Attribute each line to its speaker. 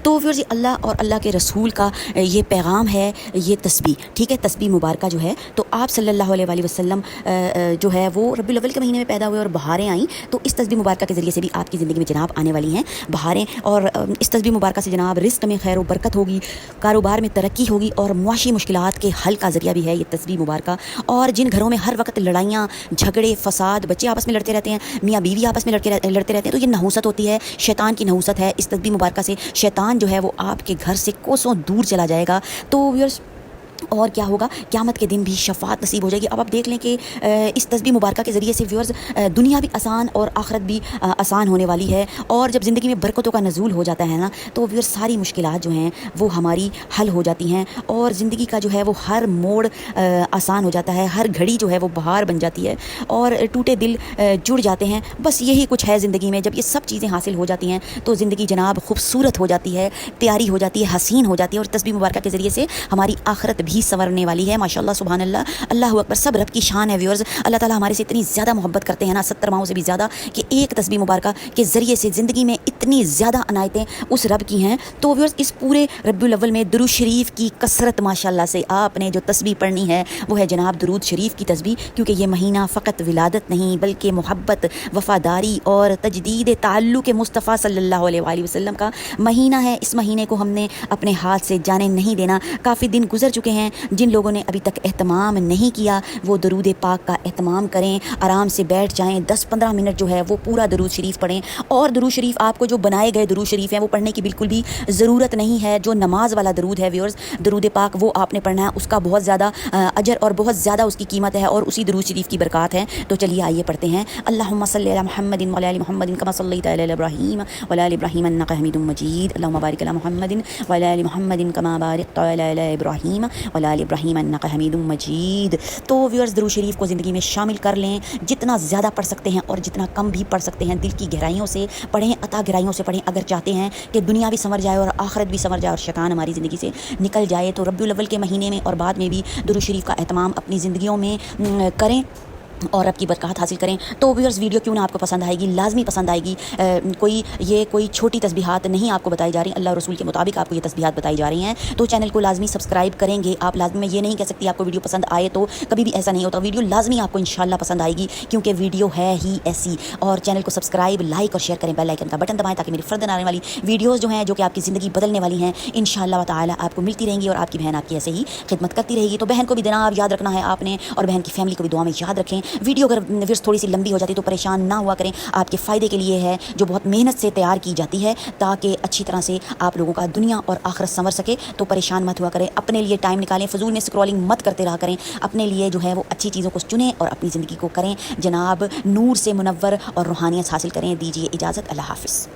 Speaker 1: تو व्यूअर्स اللہ اور اللہ کے रसूल का ये पैगाम है, ये तस्बीह, ठीक है, तस्बीह मुबारका जो है, तो आप सल्लल्लाहु अलैहि वसल्लम जो है वो रबीउल अव्वल के महीने में पैदा हुए और बहारें आईं, तो इस तस्बीह मुबारका के ज़रिए से भी आपकी ज़िंदगी में जनाब आने वाली हैं बहारें, और इस तस्बीह मुबारका से जनाब रिस्क में खैर व बरकत होगी, कारोबार में तरक्की होगी, और मुआशी मुश्किलात के हल का ज़रिया भी है ये तस्बीह मुबारका। और जिन घरों में हर वक्त लड़ाइयाँ, झगड़े, फसाद, बच्चे आपस में लड़ते रहते हैं, मियाँ बीवी आपस में लड़ते रहते हैं, तो ये नहूसत होती है, शैतान की नहूसत है। इस तस्बीह मुबारका से शैतान जो है वो आपके घर से कोसों दूर चला जाएगा। तो व्यूअर्स और क्या होगा, क़यामत के दिन भी शफ़ाअत नसीब हो जाएगी। अब आप देख लें कि इस तस्बीह मुबारका के ज़रिए से व्यूअर्स दुनिया भी आसान और आखिरत भी आसान होने वाली है। और जब ज़िंदगी में बरकतों का नज़ूल हो जाता है ना, तो व्यूअर्स सारी मुश्किलात जो हैं वो हमारी हल हो जाती हैं, और ज़िंदगी का जो है वो हर मोड़ आसान हो जाता है, हर घड़ी जो है वो बहार बन जाती है, और टूटे दिल जुड़ जाते हैं। बस यही कुछ है ज़िंदगी में। जब ये सब चीज़ें हासिल हो जाती हैं तो ज़िंदगी जनाब खूबसूरत हो जाती है, प्यारी हो जाती है, हसीन हो जाती है, और तस्बीह मुबारका के ज़रिए से हमारी आखिरत भी संवरने वाली है। माशाअल्लाह, सुभान अल्लाह, अल्लाह अकबर, सब रब की शान है व्यूअर्स। अल्लाह ताला हमारे से इतनी ज़्यादा मोहब्बत करते हैं ना, 70 माहों से भी ज़्यादा, कि एक तस्बीह मुबारका के ज़रिए से ज़िंदगी में इतनी ज़्यादा अनायतें उस रब की हैं। तो व्यूअर्स इस पूरे रबीउल अव्वल में दुरूद शरीफ की कसरत माशाअल्लाह से आपने जो तस्बीह पढ़नी है वो है जनाब दुरूद शरीफ की तस्बीह, क्योंकि ये महीना फ़कत विलादत नहीं बल्कि मोहब्बत, वफ़ादारी और तजदीद ताल्लुक़ मुस्तफ़ा सल्लल्लाहु अलैहि वसल्लम का महीना है। इस महीने को हमने अपने हाथ से जाने नहीं देना। काफ़ी दिन गुजर चुके हैं, जिन लोगों ने अभी तक एहतमाम नहीं किया वो दरूद पाक का एहतमाम करें, आराम से बैठ जाएं, 10-15 मिनट जो है वो पूरा दरूद शरीफ पढ़ें। और दरूद शरीफ आपको जो बनाए गए दरूद शरीफ हैं वो पढ़ने की बिल्कुल भी ज़रूरत नहीं है। जो नमाज वाला दरूद है व्यूअर्स, दरूद पाक, वो आपने पढ़ना है, उसका बहुत ज़्यादा अजर और बहुत ज़्यादा उसकी कीमत है, और उसी दरूद शरीफ की बरकत है। तो चलिए आइए पढ़ते हैं। अल्लाहुम्मा सल्लि अला मुहम्मदिन व अला आलि मुहम्मदिन कमा सल्लैता अला इब्राहीम व अला आलि इब्राहीम इन्नका हमीदुम मजीद। अल्लाहुम्मा बारिक अला मुहम्मदिन व अला आलि मुहम्मदिन कमा बारकता अला इब्राहीम व अला आलि इब्राहीम इन्नका हमीदुम मजीद। तो व्यूअर्स दुरूद शरीफ को ज़िंदगी में शामिल कर लें, जितना ज़्यादा पढ़ सकते हैं और जितना कम भी पढ़ सकते हैं, दिल की गहराइयों से पढ़ें, अता गहराइयों से पढ़ें। अगर चाहते हैं कि दुनिया भी संवर जाए और आखिरत भी संवर जाए और शैतान हमारी ज़िंदगी से निकल जाए, तो रबीउल अव्वल के महीने में और बाद में भी दुरूद शरीफ का एहतमाम अपनी ज़िंदगियों में करें और आपकी बरकत हासिल करें। तो व्यूअर्स वीडियो क्यों ना आपको पसंद आएगी, लाजमी पसंद आएगी। कोई छोटी तस्बीहात नहीं आपको बताई जा रही, अल्लाह रसूल के मुताबिक आपको ये तस्बीहात बताई जा रही हैं। तो चैनल को लाजमी सब्सक्राइब करेंगे आप। लाजमी, मैं ये नहीं कह सकती आपको वीडियो पसंद आए, तो कभी भी ऐसा नहीं होता। वीडियो लाजमी आपको इंशाल्लाह पसंद आएगी, क्योंकि वीडियो है ही ऐसी। और चैनल को सब्सक्राइब, लाइक और शेयर करें, बेल आइकन का बटन दबाएं, ताकि मेरी फर्दर आने वाली वीडियोज़ जो हैं, जो कि आपकी ज़िंदगी बदलने वाली हैं, इंशाअल्लाह ताला आपको मिलती रहेंगी, और आपकी बहन आपकी ऐसे ही खिदमत करती रहेगी। तो बहन को भी जनाब याद रखना है आपने, और बहन की फैमिली को भी दुआ में याद रखें। वीडियो अगर थोड़ी सी लंबी हो जाती तो परेशान ना हुआ करें, आपके फ़ायदे के लिए है, जो बहुत मेहनत से तैयार की जाती है, ताकि अच्छी तरह से आप लोगों का दुनिया और आखिरत संवर सके। तो परेशान मत हुआ करें, अपने लिए टाइम निकालें, फजूल में स्क्रॉलिंग मत करते रहा करें, अपने लिए जो है वो अच्छी चीज़ों को चुनें और अपनी ज़िंदगी को करें जनाब नूर से मुनव्वर और रूहानियत हासिल करें। दीजिए इजाज़त, अल्लाह हाफ़िज़।